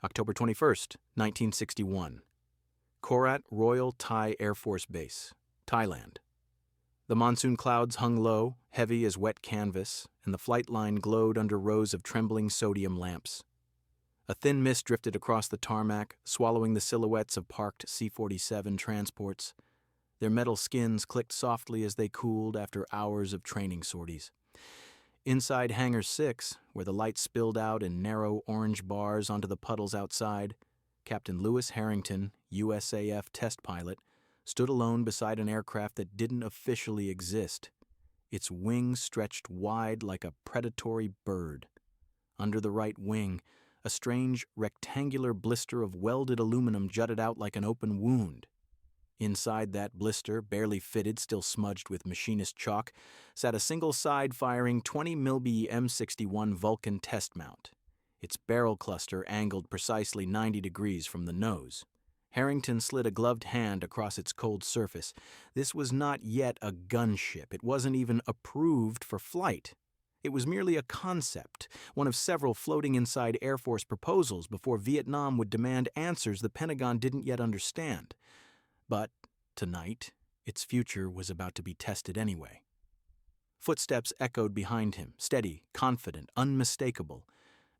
October 21st, 1961. Korat Royal Thai Air Force Base, Thailand. The monsoon clouds hung low, heavy as wet canvas, and the flight line glowed under rows of trembling sodium lamps. A thin mist drifted across the tarmac, swallowing the silhouettes of parked C-47 transports. Their metal skins clicked softly as they cooled after hours of training sorties. Inside Hangar 6, where the light spilled out in narrow orange bars onto the puddles outside, Captain Lewis Harrington, USAF test pilot, stood alone beside an aircraft that didn't officially exist. Its wings stretched wide like a predatory bird. Under the right wing, a strange rectangular blister of welded aluminum jutted out like an open wound. Inside that blister, barely fitted, still smudged with machinist chalk, sat a single side-firing 20 mm M61 Vulcan test mount, its barrel cluster angled precisely 90 degrees from the nose. Harrington slid a gloved hand across its cold surface. This was not yet a gunship. It wasn't even approved for flight. It was merely a concept, one of several floating inside Air Force proposals before Vietnam would demand answers the Pentagon didn't yet understand. But tonight, its future was about to be tested anyway. Footsteps echoed behind him, steady, confident, unmistakable.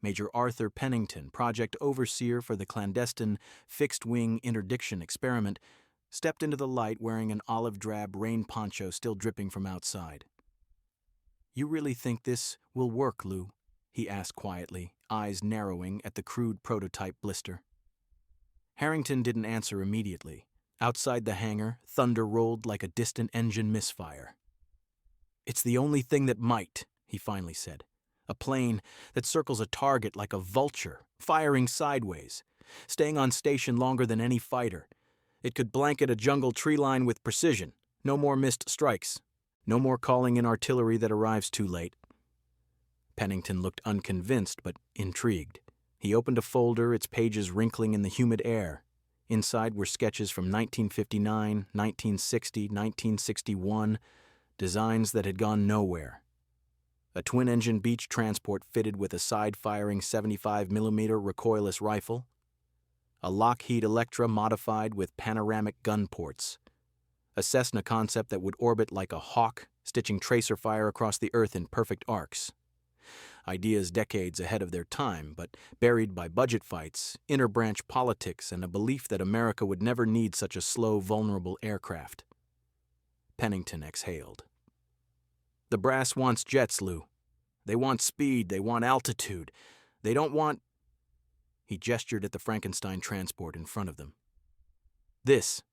Major Arthur Pennington, project overseer for the clandestine fixed-wing interdiction experiment, stepped into the light wearing an olive-drab rain poncho still dripping from outside. "You really think this will work, Lou?" he asked quietly, eyes narrowing at the crude prototype blister. Harrington didn't answer immediately. Outside the hangar, thunder rolled like a distant engine misfire. "It's the only thing that might," he finally said. "A plane that circles a target like a vulture, firing sideways, staying on station longer than any fighter. It could blanket a jungle tree line with precision. No more missed strikes. No more calling in artillery that arrives too late." Pennington looked unconvinced but intrigued. He opened a folder, its pages wrinkling in the humid air. Inside were sketches from 1959, 1960, 1961, designs that had gone nowhere. A twin-engine beach transport fitted with a side-firing 75mm recoilless rifle. A Lockheed Electra modified with panoramic gun ports. A Cessna concept that would orbit like a hawk, stitching tracer fire across the Earth in perfect arcs. Ideas decades ahead of their time, but buried by budget fights, interbranch politics, and a belief that America would never need such a slow, vulnerable aircraft. Pennington exhaled. "The brass wants jets, Lou. They want speed, they want altitude. They don't want—" He gestured at the Frankenstein transport in front of them. "This."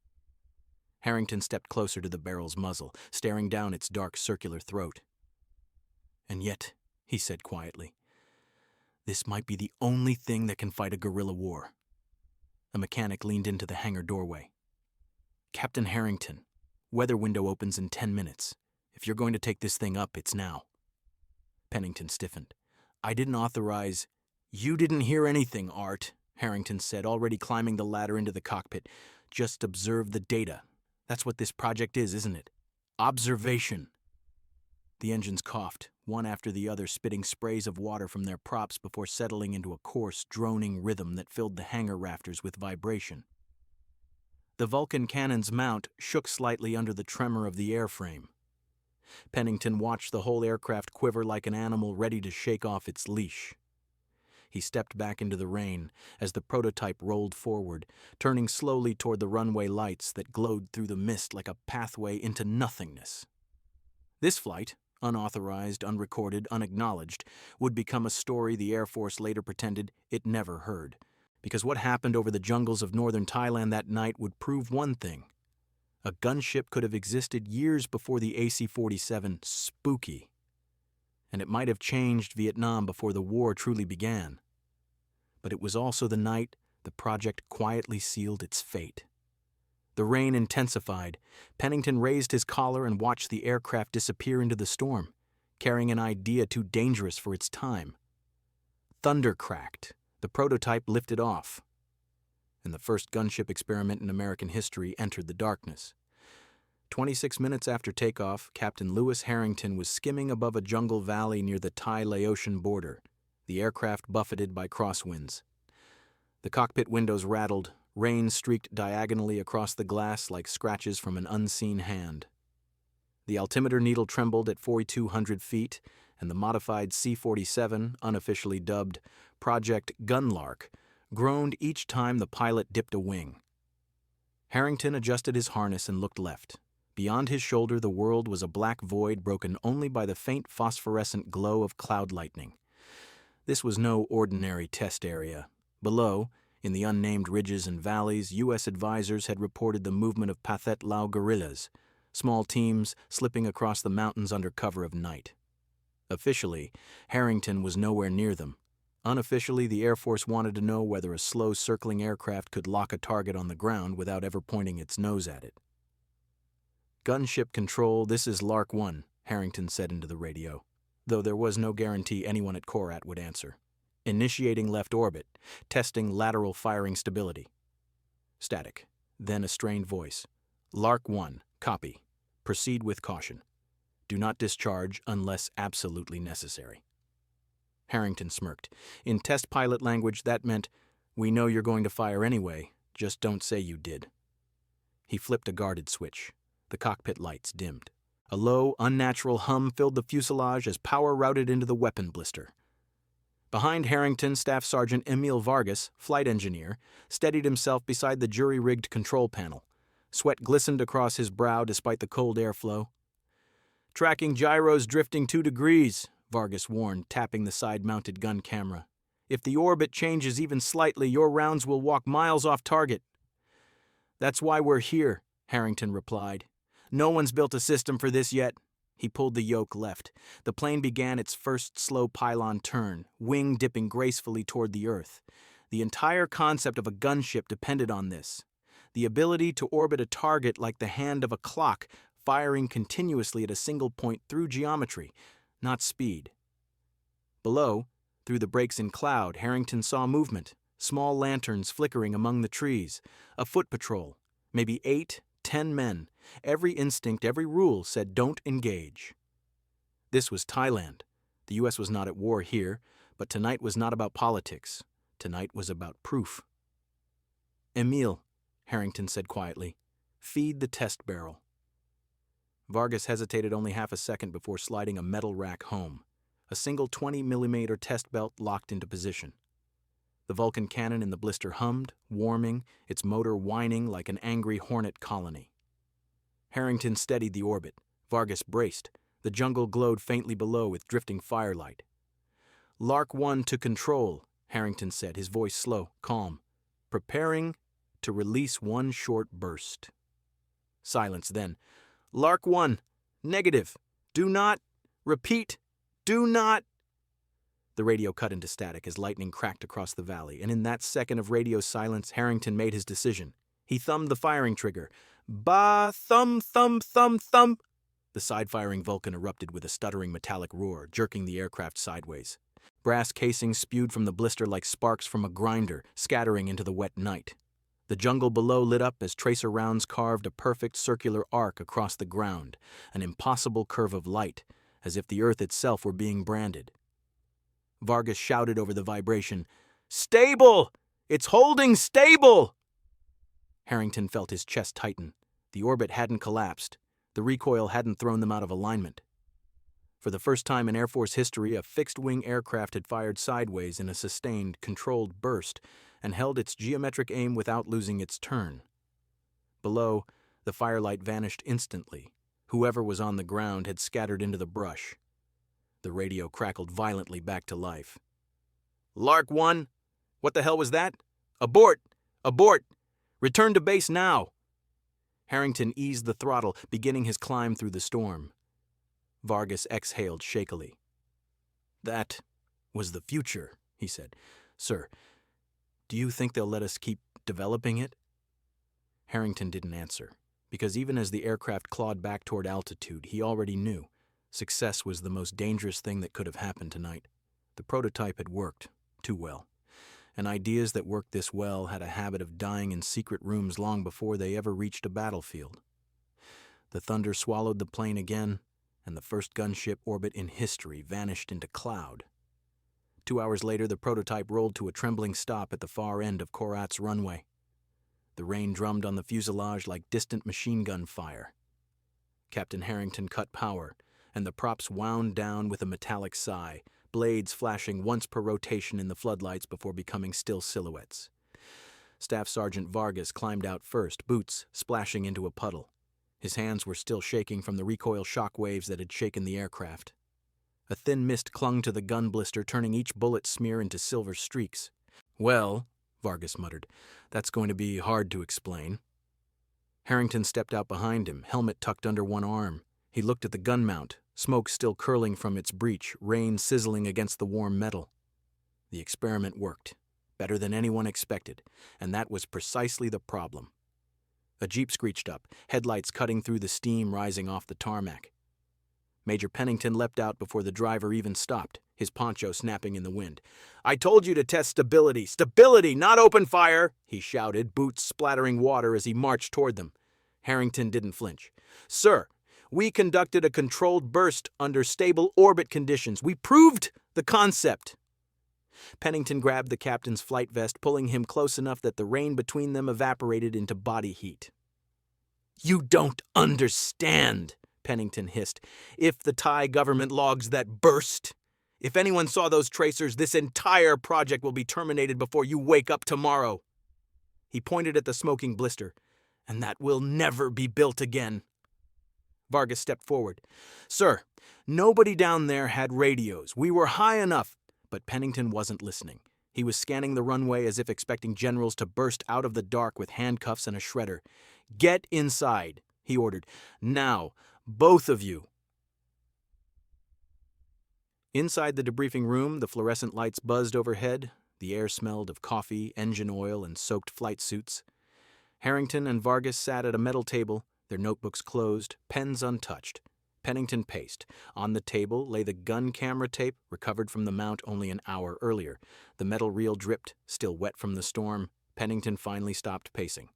Harrington stepped closer to the barrel's muzzle, staring down its dark circular throat. "And yet," he said quietly, "this might be the only thing that can fight a guerrilla war." A mechanic leaned into the hangar doorway. "Captain Harrington, weather window opens in 10 minutes. If you're going to take this thing up, it's now." Pennington stiffened. "I didn't authorize—" "You didn't hear anything, Art," Harrington said, already climbing the ladder into the cockpit. "Just observe the data. That's what this project is, isn't it? Observation." The engines coughed, one after the other spitting sprays of water from their props before settling into a coarse, droning rhythm that filled the hangar rafters with vibration. The Vulcan cannon's mount shook slightly under the tremor of the airframe. Pennington watched the whole aircraft quiver like an animal ready to shake off its leash. He stepped back into the rain as the prototype rolled forward, turning slowly toward the runway lights that glowed through the mist like a pathway into nothingness. This flight, unauthorized, unrecorded, unacknowledged, would become a story the Air Force later pretended it never heard, because what happened over the jungles of northern Thailand that night would prove one thing. A gunship could have existed years before the AC-47 Spooky, and it might have changed Vietnam before the war truly began. But it was also the night the project quietly sealed its fate. The rain intensified. Pennington raised his collar and watched the aircraft disappear into the storm, carrying an idea too dangerous for its time. Thunder cracked. The prototype lifted off. And the first gunship experiment in American history entered the darkness. 26 minutes after takeoff, Captain Lewis Harrington was skimming above a jungle valley near the Thai-Laotian border, the aircraft buffeted by crosswinds. The cockpit windows rattled, rain streaked diagonally across the glass like scratches from an unseen hand. The altimeter needle trembled at 4,200 feet, and the modified C-47, unofficially dubbed Project Gunlark, groaned each time the pilot dipped a wing. Harrington adjusted his harness and looked left. Beyond his shoulder, the world was a black void broken only by the faint phosphorescent glow of cloud lightning. This was no ordinary test area. Below, in the unnamed ridges and valleys, U.S. advisors had reported the movement of Pathet Lao guerrillas, small teams slipping across the mountains under cover of night. Officially, Harrington was nowhere near them. Unofficially, the Air Force wanted to know whether a slow circling aircraft could lock a target on the ground without ever pointing its nose at it. "Gunship Control, this is Lark 1, Harrington said into the radio, though there was no guarantee anyone at Korat would answer. "Initiating left orbit, testing lateral firing stability." Static, then a strained voice. "Lark 1, copy. Proceed with caution. Do not discharge unless absolutely necessary." Harrington smirked. In test pilot language, that meant, "We know you're going to fire anyway, just don't say you did." He flipped a guarded switch. The cockpit lights dimmed. A low, unnatural hum filled the fuselage as power routed into the weapon blister. Behind Harrington, Staff Sergeant Emil Vargas, flight engineer, steadied himself beside the jury-rigged control panel. Sweat glistened across his brow despite the cold airflow. "Tracking gyros drifting 2 degrees, Vargas warned, tapping the side-mounted gun camera. "If the orbit changes even slightly, your rounds will walk miles off target." "That's why we're here," Harrington replied. "No one's built a system for this yet." He pulled the yoke left. The plane began its first slow pylon turn, wing dipping gracefully toward the earth. The entire concept of a gunship depended on this. The ability to orbit a target like the hand of a clock, firing continuously at a single point through geometry, not speed. Below, through the breaks in cloud, Harrington saw movement, small lanterns flickering among the trees, a foot patrol, maybe 8, 10 men. Every instinct, every rule said don't engage. This was Thailand. The U.S. was not at war here, but tonight was not about politics. Tonight was about proof. "Emil," Harrington said quietly, "feed the test barrel." Vargas hesitated only half a second before sliding a metal rack home. A single 20mm test belt locked into position. The Vulcan cannon in the blister hummed, warming, its motor whining like an angry hornet colony. Harrington steadied the orbit. Vargas braced. The jungle glowed faintly below with drifting firelight. "Lark 1 to control," Harrington said, his voice slow, calm. "Preparing to release one short burst." Silence then. "Lark 1, negative. Do not. Repeat, do not." The radio cut into static as lightning cracked across the valley, and in that second of radio silence, Harrington made his decision. He thumbed the firing trigger. "Ba, thumb, thumb, thumb, thumb." The side-firing Vulcan erupted with a stuttering metallic roar, jerking the aircraft sideways. Brass casings spewed from the blister like sparks from a grinder, scattering into the wet night. The jungle below lit up as tracer rounds carved a perfect circular arc across the ground, an impossible curve of light, as if the earth itself were being branded. Vargas shouted over the vibration, "Stable! It's holding stable!" Harrington felt his chest tighten. The orbit hadn't collapsed. The recoil hadn't thrown them out of alignment. For the first time in Air Force history, a fixed-wing aircraft had fired sideways in a sustained, controlled burst and held its geometric aim without losing its turn. Below, the firelight vanished instantly. Whoever was on the ground had scattered into the brush. The radio crackled violently back to life. "Lark 1, what the hell was that? Abort! Abort! Return to base now!" Harrington eased the throttle, beginning his climb through the storm. Vargas exhaled shakily. "That was the future," he said. "Sir, do you think they'll let us keep developing it?" Harrington didn't answer, because even as the aircraft clawed back toward altitude, he already knew success was the most dangerous thing that could have happened tonight. The prototype had worked too well, and ideas that worked this well had a habit of dying in secret rooms long before they ever reached a battlefield. The thunder swallowed the plane again, and the first gunship orbit in history vanished into cloud. 2 hours later, the prototype rolled to a trembling stop at the far end of Korat's runway. The rain drummed on the fuselage like distant machine gun fire. Captain Harrington cut power, and the props wound down with a metallic sigh, blades flashing once per rotation in the floodlights before becoming still silhouettes. Staff Sergeant Vargas climbed out first, boots splashing into a puddle. His hands were still shaking from the recoil shock waves that had shaken the aircraft. A thin mist clung to the gun blister, turning each bullet smear into silver streaks. "Well," Vargas muttered, "that's going to be hard to explain." Harrington stepped out behind him, helmet tucked under one arm. He looked at the gun mount, smoke still curling from its breech, rain sizzling against the warm metal. The experiment worked, better than anyone expected, and that was precisely the problem. A jeep screeched up, headlights cutting through the steam rising off the tarmac. Major Pennington leapt out before the driver even stopped, his poncho snapping in the wind. "I told you to test stability. Stability, not open fire!" he shouted, boots splattering water as he marched toward them. Harrington didn't flinch. "Sir, we conducted a controlled burst under stable orbit conditions. We proved the concept." Pennington grabbed the captain's flight vest, pulling him close enough that the rain between them evaporated into body heat. "You don't understand," Pennington hissed. "If the Thai government logs that burst, if anyone saw those tracers, this entire project will be terminated before you wake up tomorrow." He pointed at the smoking blister. "And that will never be built again." Vargas stepped forward. "Sir, nobody down there had radios. We were high enough." But Pennington wasn't listening. He was scanning the runway as if expecting generals to burst out of the dark with handcuffs and a shredder. "Get inside," he ordered. "Now, both of you." Inside the debriefing room, the fluorescent lights buzzed overhead. The air smelled of coffee, engine oil, and soaked flight suits. Harrington and Vargas sat at a metal table, their notebooks closed, pens untouched. Pennington paced. On the table lay the gun camera tape, recovered from the mount only an hour earlier. The metal reel dripped, still wet from the storm. Pennington finally stopped pacing.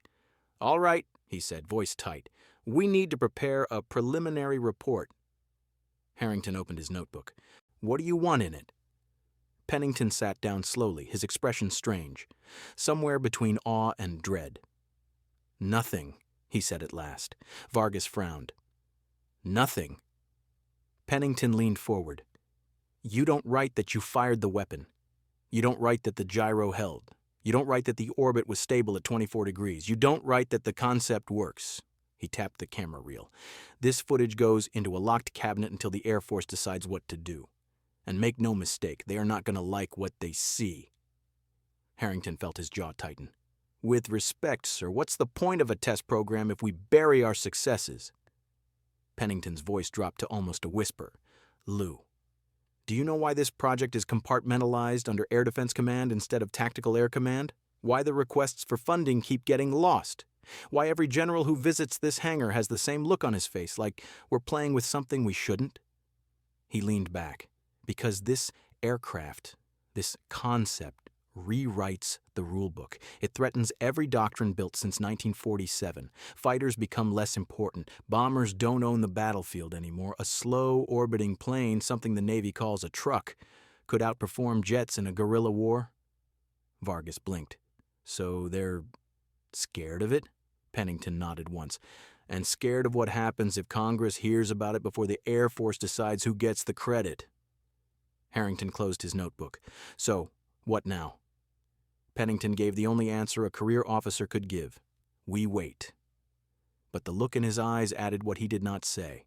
"All right," he said, voice tight. "We need to prepare a preliminary report." Harrington opened his notebook. "What do you want in it?" Pennington sat down slowly, his expression strange, somewhere between awe and dread. "Nothing," he said at last. Vargas frowned. "Nothing." Pennington leaned forward. "You don't write that you fired the weapon. You don't write that the gyro held. You don't write that the orbit was stable at 24 degrees. You don't write that the concept works." He tapped the camera reel. "This footage goes into a locked cabinet until the Air Force decides what to do. And make no mistake, they are not going to like what they see." Harrington felt his jaw tighten. "With respect, sir, what's the point of a test program if we bury our successes?" Pennington's voice dropped to almost a whisper. "Lou, do you know why this project is compartmentalized under Air Defense Command instead of Tactical Air Command? Why the requests for funding keep getting lost? Why every general who visits this hangar has the same look on his face, like we're playing with something we shouldn't?" He leaned back. "Because this aircraft, this concept, rewrites the rulebook. It threatens every doctrine built since 1947. Fighters become less important. Bombers don't own the battlefield anymore. A slow orbiting plane, something the Navy calls a truck, could outperform jets in a guerrilla war." Vargas blinked. "So they're scared of it?" Pennington nodded once. "And scared of what happens if Congress hears about it before the Air Force decides who gets the credit." Harrington closed his notebook. "So, what now?" Pennington gave the only answer a career officer could give. "We wait." But the look in his eyes added what he did not say.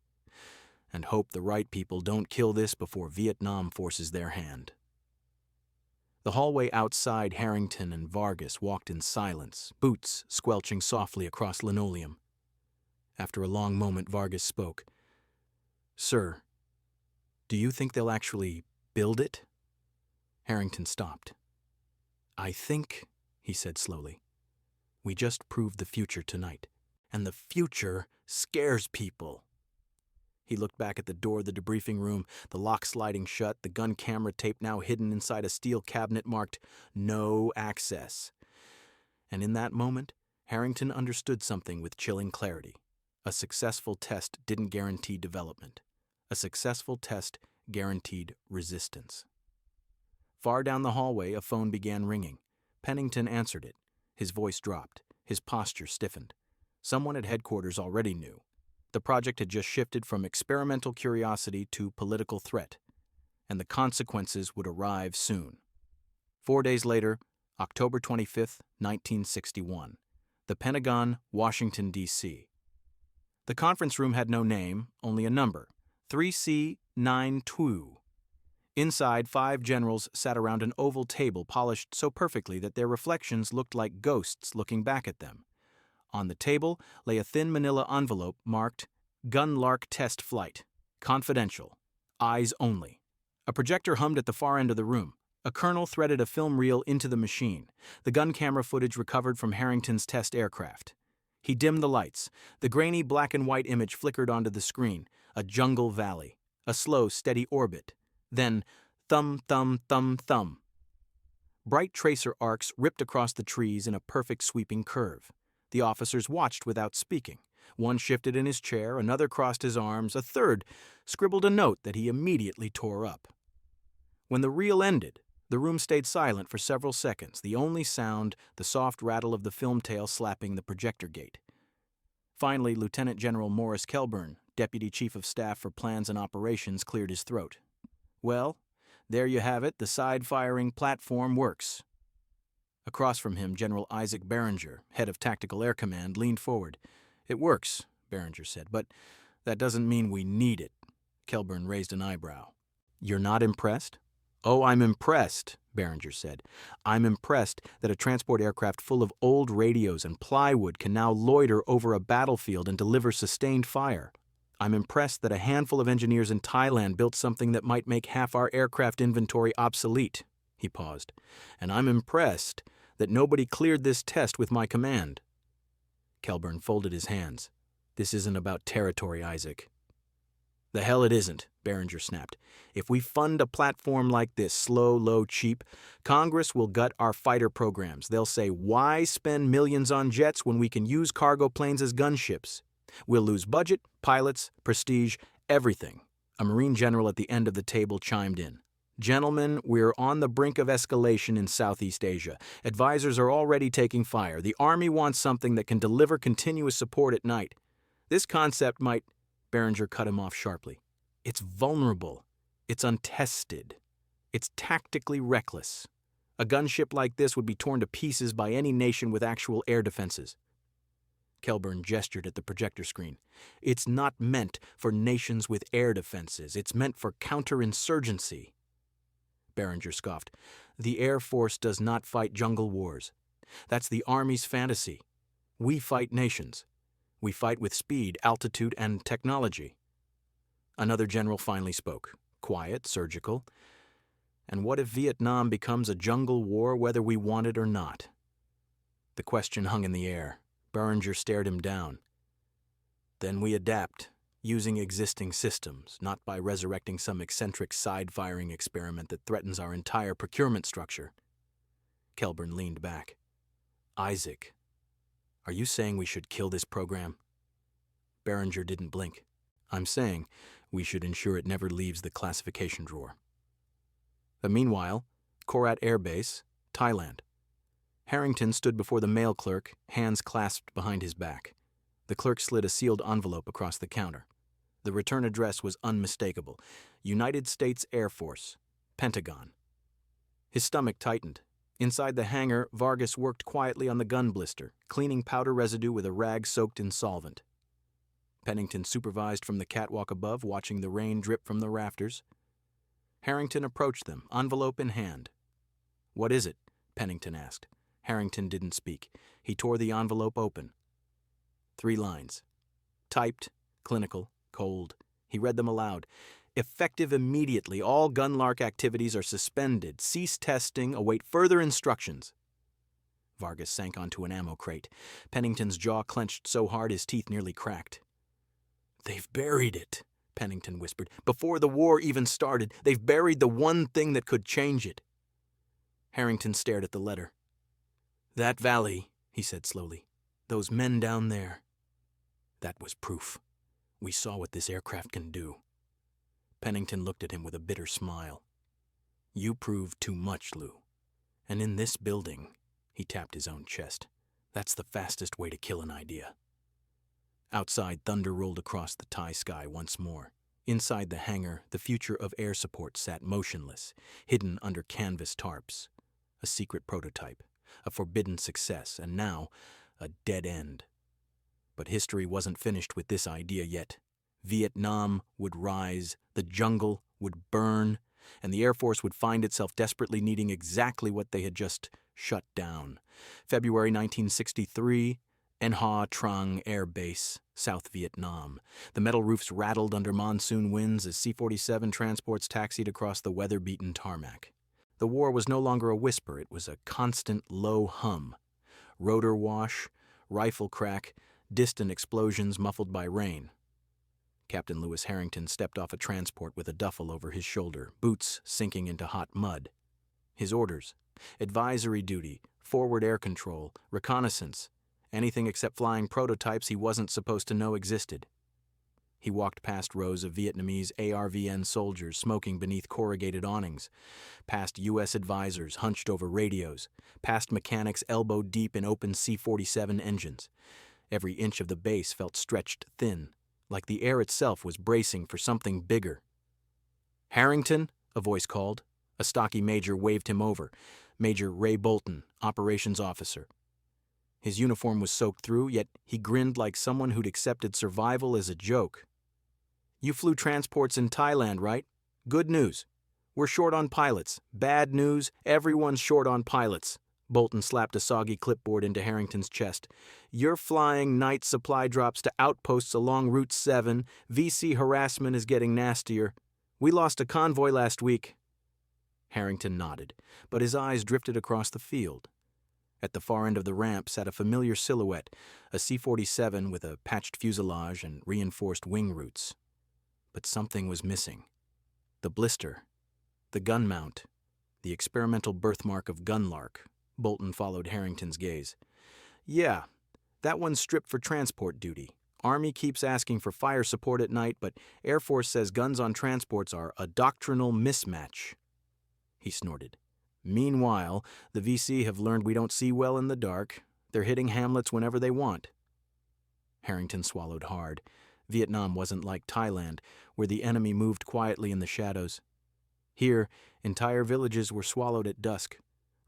"And hope the right people don't kill this before Vietnam forces their hand." The hallway outside Harrington and Vargas walked in silence, boots squelching softly across linoleum. After a long moment, Vargas spoke. "Sir, do you think they'll actually build it?" Harrington stopped. "I think," he said slowly, "we just proved the future tonight. And the future scares people." He looked back at the door of the debriefing room, the lock sliding shut, the gun camera tape now hidden inside a steel cabinet marked "No Access." And in that moment, Harrington understood something with chilling clarity. A successful test didn't guarantee development. A successful test guaranteed resistance. Far down the hallway, a phone began ringing. Pennington answered it. His voice dropped. His posture stiffened. Someone at headquarters already knew. The project had just shifted from experimental curiosity to political threat, and the consequences would arrive soon. 4 days later, October 25th, 1961. The Pentagon, Washington, D.C. The conference room had no name, only a number, 3C92. Inside, 5 generals sat around an oval table polished so perfectly that their reflections looked like ghosts looking back at them. On the table lay a thin manila envelope marked Gunlark Test Flight, Confidential, Eyes Only. A projector hummed at the far end of the room. A colonel threaded a film reel into the machine, the gun camera footage recovered from Harrington's test aircraft. He dimmed the lights. The grainy black and white image flickered onto the screen, a jungle valley, a slow, steady orbit. Then, thumb, thumb, thumb, thumb. Bright tracer arcs ripped across the trees in a perfect sweeping curve. The officers watched without speaking. One shifted in his chair, another crossed his arms, a third scribbled a note that he immediately tore up. When the reel ended, the room stayed silent for several seconds, the only sound the soft rattle of the film tail slapping the projector gate. Finally, Lieutenant General Morris Kelburn, Deputy Chief of Staff for Plans and Operations, cleared his throat. Well, there you have it, the side-firing platform works. Across from him, General Isaac Behringer, head of Tactical Air Command, leaned forward. It works, Behringer said, but that doesn't mean we need it. Kelburn raised an eyebrow. You're not impressed? Oh, I'm impressed, Behringer said. I'm impressed that a transport aircraft full of old radios and plywood can now loiter over a battlefield and deliver sustained fire. I'm impressed that a handful of engineers in Thailand built something that might make half our aircraft inventory obsolete. He paused. And I'm impressed that nobody cleared this test with my command. Kelburn folded his hands. This isn't about territory, Isaac. The hell it isn't, Behringer snapped. If we fund a platform like this, slow, low, cheap, Congress will gut our fighter programs. They'll say, why spend millions on jets when we can use cargo planes as gunships? We'll lose budget, pilots, prestige, everything. A Marine general at the end of the table chimed in. Gentlemen, we're on the brink of escalation in Southeast Asia. Advisors are already taking fire. The Army wants something that can deliver continuous support at night. This concept might... Behringer cut him off sharply. It's vulnerable. It's untested. It's tactically reckless. A gunship like this would be torn to pieces by any nation with actual air defenses. Kelburn gestured at the projector screen. It's not meant for nations with air defenses. It's meant for counterinsurgency. Behringer scoffed. The Air Force does not fight jungle wars. That's the Army's fantasy. We fight nations. We fight with speed, altitude, and technology. Another general finally spoke, quiet, surgical. And what if Vietnam becomes a jungle war whether we want it or not? The question hung in the air. Behringer stared him down. Then we adapt, using existing systems, not by resurrecting some eccentric side-firing experiment that threatens our entire procurement structure. Kelburn leaned back. Isaac, are you saying we should kill this program? Behringer didn't blink. I'm saying we should ensure it never leaves the classification drawer. But meanwhile, Korat Air Base, Thailand. Harrington stood before the mail clerk, hands clasped behind his back. The clerk slid a sealed envelope across the counter. The return address was unmistakable. United States Air Force, Pentagon. His stomach tightened. Inside the hangar, Vargas worked quietly on the gun blister, cleaning powder residue with a rag soaked in solvent. Pennington supervised from the catwalk above, watching the rain drip from the rafters. Harrington approached them, envelope in hand. What is it? Pennington asked. Harrington didn't speak. He tore the envelope open. 3 lines. Typed, clinical, cold. He read them aloud. Effective immediately. All Gunlark activities are suspended. Cease testing. Await further instructions. Vargas sank onto an ammo crate. Pennington's jaw clenched so hard his teeth nearly cracked. They've buried it, Pennington whispered. Before the war even started, they've buried the one thing that could change it. Harrington stared at the letter. That valley, he said slowly. Those men down there. That was proof. We saw what this aircraft can do. Pennington looked at him with a bitter smile. You proved too much, Lou. And in this building, he tapped his own chest, that's the fastest way to kill an idea. Outside, thunder rolled across the Thai sky once more. Inside the hangar, the future of air support sat motionless, hidden under canvas tarps. A secret prototype, a forbidden success, and now, a dead end. But history wasn't finished with this idea yet. Vietnam would rise, the jungle would burn, and the Air Force would find itself desperately needing exactly what they had just shut down. February 1963, Nha Trang Air Base, South Vietnam. The metal roofs rattled under monsoon winds as C-47 transports taxied across the weather-beaten tarmac. The war was no longer a whisper, it was a constant low hum. Rotor wash, rifle crack, distant explosions muffled by rain. Captain Lewis Harrington stepped off a transport with a duffel over his shoulder, boots sinking into hot mud. His orders: advisory duty, forward air control, reconnaissance. Anything except flying prototypes he wasn't supposed to know existed. He walked past rows of Vietnamese ARVN soldiers smoking beneath corrugated awnings, past U.S. advisors hunched over radios, past mechanics elbow deep in open C-47 engines. Every inch of the base felt stretched thin, like the air itself was bracing for something bigger. "Harrington," a voice called. A stocky major waved him over. Major Ray Bolton, operations officer. His uniform was soaked through, yet he grinned like someone who'd accepted survival as a joke. "You flew transports in Thailand, right? Good news. We're short on pilots. Bad news, everyone's short on pilots." Bolton slapped a soggy clipboard into Harrington's chest. "You're flying night supply drops to outposts along Route 7. VC harassment is getting nastier. We lost a convoy last week." Harrington nodded, but his eyes drifted across the field. At the far end of the ramp sat a familiar silhouette, a C-47 with a patched fuselage and reinforced wing roots. But something was missing. The blister, the gun mount, the experimental birthmark of Gunlark. Bolton followed Harrington's gaze. "Yeah, that one's stripped for transport duty. Army keeps asking for fire support at night, but Air Force says guns on transports are a doctrinal mismatch." He snorted. "Meanwhile, the VC have learned we don't see well in the dark. They're hitting hamlets whenever they want." Harrington swallowed hard. Vietnam wasn't like Thailand, where the enemy moved quietly in the shadows. Here, entire villages were swallowed at dusk.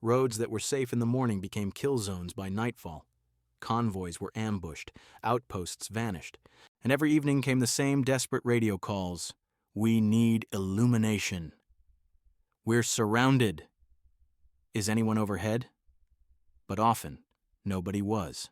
Roads that were safe in the morning became kill zones by nightfall. Convoys were ambushed, outposts vanished, and every evening came the same desperate radio calls. "We need illumination. We're surrounded. Is anyone overhead?" But often, nobody was.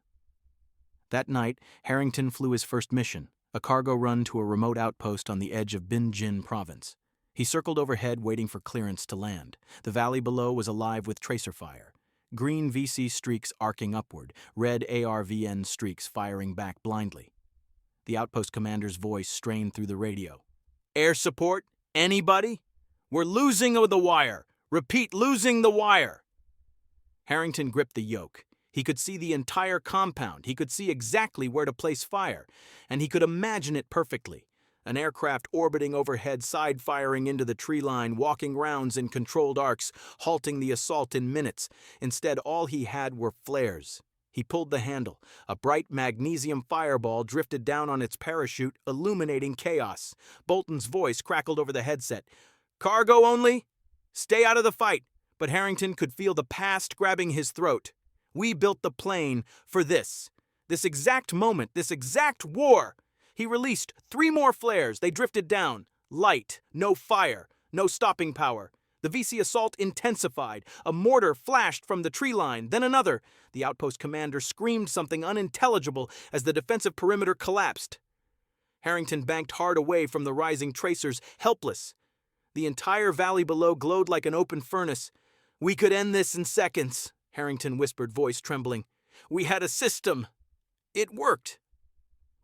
That night, Harrington flew his first mission, a cargo run to a remote outpost on the edge of Binh Dinh province. He circled overhead, waiting for clearance to land. The valley below was alive with tracer fire. Green VC streaks arcing upward, red ARVN streaks firing back blindly. The outpost commander's voice strained through the radio. "Air support? Anybody? We're losing the wire. Repeat, losing the wire." Harrington gripped the yoke. He could see the entire compound. He could see exactly where to place fire, and he could imagine it perfectly. An aircraft orbiting overhead, side-firing into the tree line, walking rounds in controlled arcs, halting the assault in minutes. Instead, all he had were flares. He pulled the handle. A bright magnesium fireball drifted down on its parachute, illuminating chaos. Bolton's voice crackled over the headset. "Cargo only? Stay out of the fight." But Harrington could feel the past grabbing his throat. "We built the plane for this exact moment, this exact war." He released 3 more flares. They drifted down. Light, no fire, no stopping power. The VC assault intensified. A mortar flashed from the tree line, then another. The outpost commander screamed something unintelligible as the defensive perimeter collapsed. Harrington banked hard away from the rising tracers, helpless. The entire valley below glowed like an open furnace. "We could end this in seconds," Harrington whispered, voice trembling. "We had a system. It worked."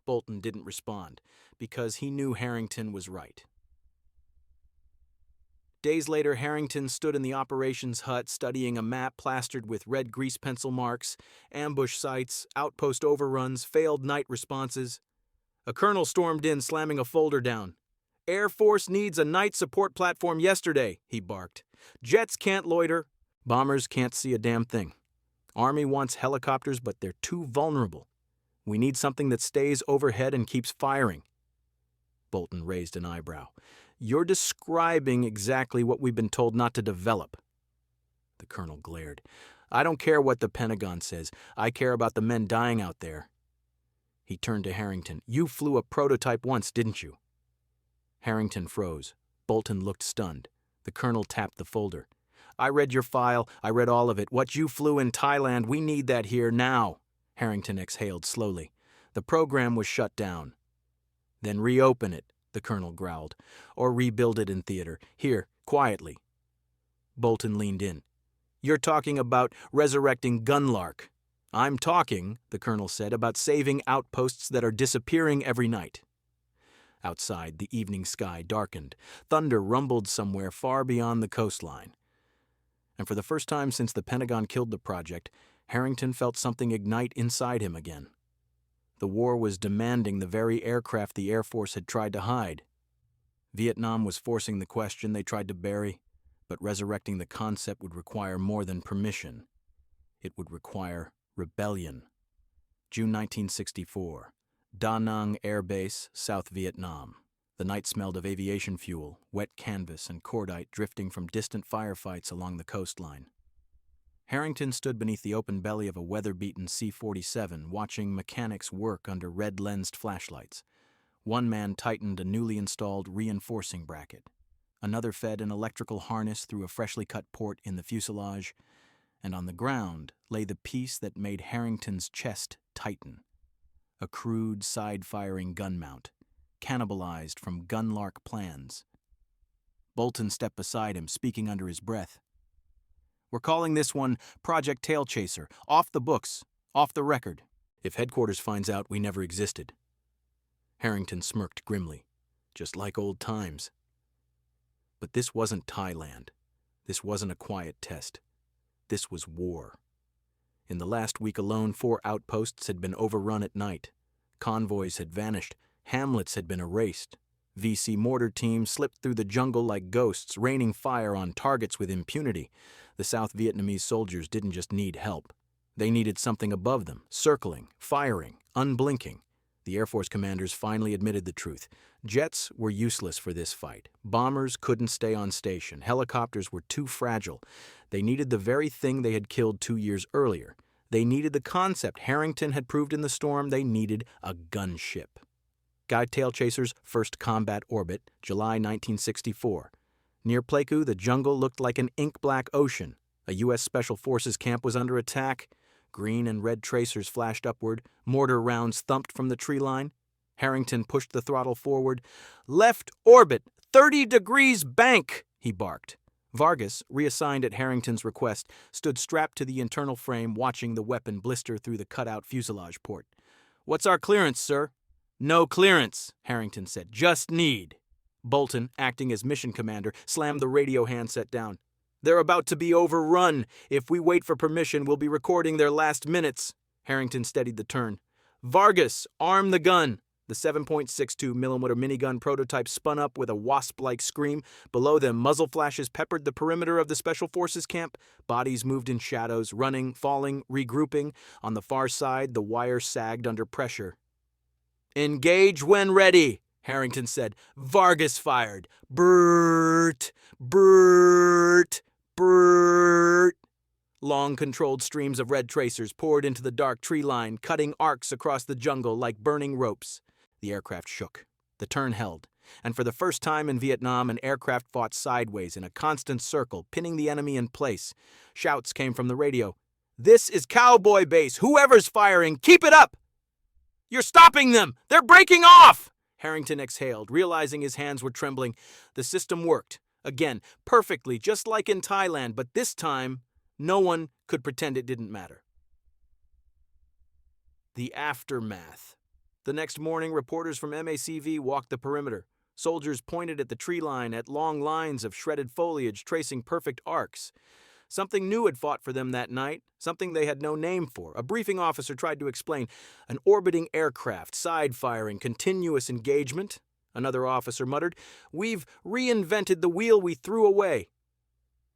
Bolton didn't respond, because he knew Harrington was right. Days later, Harrington stood in the operations hut studying a map plastered with red grease pencil marks, ambush sites, outpost overruns, failed night responses. A colonel stormed in, slamming a folder down. "Air Force needs a night support platform yesterday," he barked. Jets can't loiter. Bombers can't see a damn thing. Army wants helicopters, but they're too vulnerable. We need something that stays overhead and keeps firing. Bolton raised an eyebrow. You're describing exactly what we've been told not to develop. The colonel glared. I don't care what the Pentagon says. I care about the men dying out there. He turned to Harrington. You flew a prototype once, didn't you? Harrington froze. Bolton looked stunned. The colonel tapped the folder. I read your file. I read all of it. What you flew in Thailand, we need that here now. Harrington exhaled slowly. The program was shut down. Then reopen it, the colonel growled. Or rebuild it in theater. Here, quietly. Bolton leaned in. You're talking about resurrecting Gunlark. I'm talking, the colonel said, about saving outposts that are disappearing every night. Outside, the evening sky darkened. Thunder rumbled somewhere far beyond the coastline. And for the first time since the Pentagon killed the project, Harrington felt something ignite inside him again. The war was demanding the very aircraft the Air Force had tried to hide. Vietnam was forcing the question they tried to bury, but resurrecting the concept would require more than permission. It would require rebellion. June 1964. Da Nang Air Base, South Vietnam. The night smelled of aviation fuel, wet canvas, and cordite drifting from distant firefights along the coastline. Harrington stood beneath the open belly of a weather-beaten C-47, watching mechanics work under red-lensed flashlights. One man tightened a newly installed reinforcing bracket. Another fed an electrical harness through a freshly cut port in the fuselage, and on the ground lay the piece that made Harrington's chest tighten. A crude, side-firing gun mount, cannibalized from Gunlark plans. Bolton stepped beside him, speaking under his breath. We're calling this one Project Tail Chaser. Off the books. Off the record. If headquarters finds out we never existed. Harrington smirked grimly. Just like old times. But this wasn't Thailand. This wasn't a quiet test. This was war. In the last week alone, 4 outposts had been overrun at night. Convoys had vanished. Hamlets had been erased. VC mortar teams slipped through the jungle like ghosts, raining fire on targets with impunity. The South Vietnamese soldiers didn't just need help. They needed something above them, circling, firing, unblinking. The Air Force commanders finally admitted the truth. Jets were useless for this fight. Bombers couldn't stay on station. Helicopters were too fragile. They needed the very thing they had killed 2 years earlier. They needed the concept Harrington had proved in the storm. They needed a gunship. Guide Tail Chaser's first combat orbit, July 1964. Near Pleiku, the jungle looked like an ink-black ocean. A U.S. Special Forces camp was under attack. Green and red tracers flashed upward. Mortar rounds thumped from the tree line. Harrington pushed the throttle forward. Left orbit, 30 degrees bank, he barked. Vargas, reassigned at Harrington's request, stood strapped to the internal frame, watching the weapon blister through the cutout fuselage port. What's our clearance, sir? No clearance, Harrington said. Just need. Bolton, acting as mission commander, slammed the radio handset down. They're about to be overrun. If we wait for permission, we'll be recording their last minutes. Harrington steadied the turn. Vargas, arm the gun. The 7.62 millimeter minigun prototype spun up with a wasp-like scream. Below them, muzzle flashes peppered the perimeter of the Special Forces camp. Bodies moved in shadows, running, falling, regrouping. On the far side, the wire sagged under pressure. Engage when ready, Harrington said. Vargas fired. Brrrt, brrrt, brrrt. Long, controlled streams of red tracers poured into the dark tree line, cutting arcs across the jungle like burning ropes. The aircraft shook. The turn held. And for the first time in Vietnam, an aircraft fought sideways in a constant circle, pinning the enemy in place. Shouts came from the radio. This is Cowboy Base. Whoever's firing, keep it up! You're stopping them! They're breaking off! Harrington exhaled, realizing his hands were trembling. The system worked. Again, perfectly, just like in Thailand, but this time, no one could pretend it didn't matter. The aftermath. The next morning, reporters from MACV walked the perimeter. Soldiers pointed at the tree line, at long lines of shredded foliage tracing perfect arcs. Something new had fought for them that night, something they had no name for. A briefing officer tried to explain. An orbiting aircraft, side-firing, continuous engagement. Another officer muttered, We've reinvented the wheel we threw away.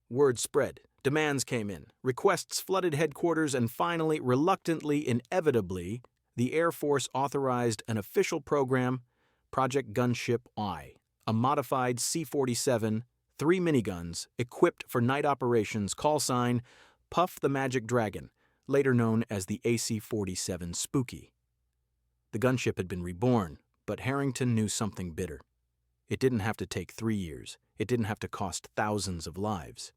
Word spread. Demands came in. Requests flooded headquarters, and finally, reluctantly, inevitably, the Air Force authorized an official program, Project Gunship I, a modified C-47, 3 miniguns, equipped for night operations, call sign Puff the Magic Dragon, later known as the AC-47 Spooky. The gunship had been reborn, but Harrington knew something bitter. It didn't have to take 3 years. It didn't have to cost thousands of lives.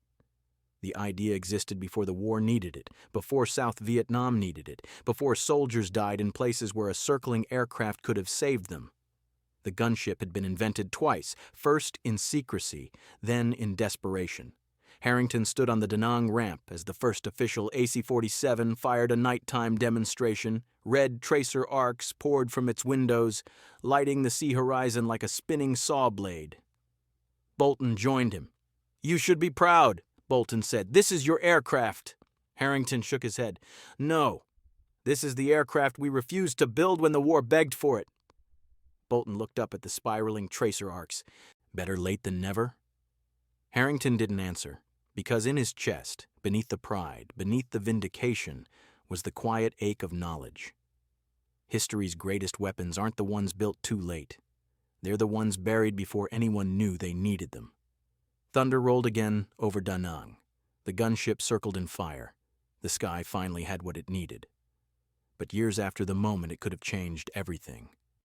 The idea existed before the war needed it, before South Vietnam needed it, before soldiers died in places where a circling aircraft could have saved them. The gunship had been invented twice, first in secrecy, then in desperation. Harrington stood on the Da Nang ramp as the first official AC-47 fired a nighttime demonstration. Red tracer arcs poured from its windows, lighting the sea horizon like a spinning saw blade. Bolton joined him. "You should be proud," Bolton said. "This is your aircraft." Harrington shook his head. "No, this is the aircraft we refused to build when the war begged for it." Bolton looked up at the spiraling tracer arcs. Better late than never? Harrington didn't answer, because in his chest, beneath the pride, beneath the vindication, was the quiet ache of knowledge. History's greatest weapons aren't the ones built too late. They're the ones buried before anyone knew they needed them. Thunder rolled again over Da Nang. The gunship circled in fire. The sky finally had what it needed. But years after the moment, it could have changed everything.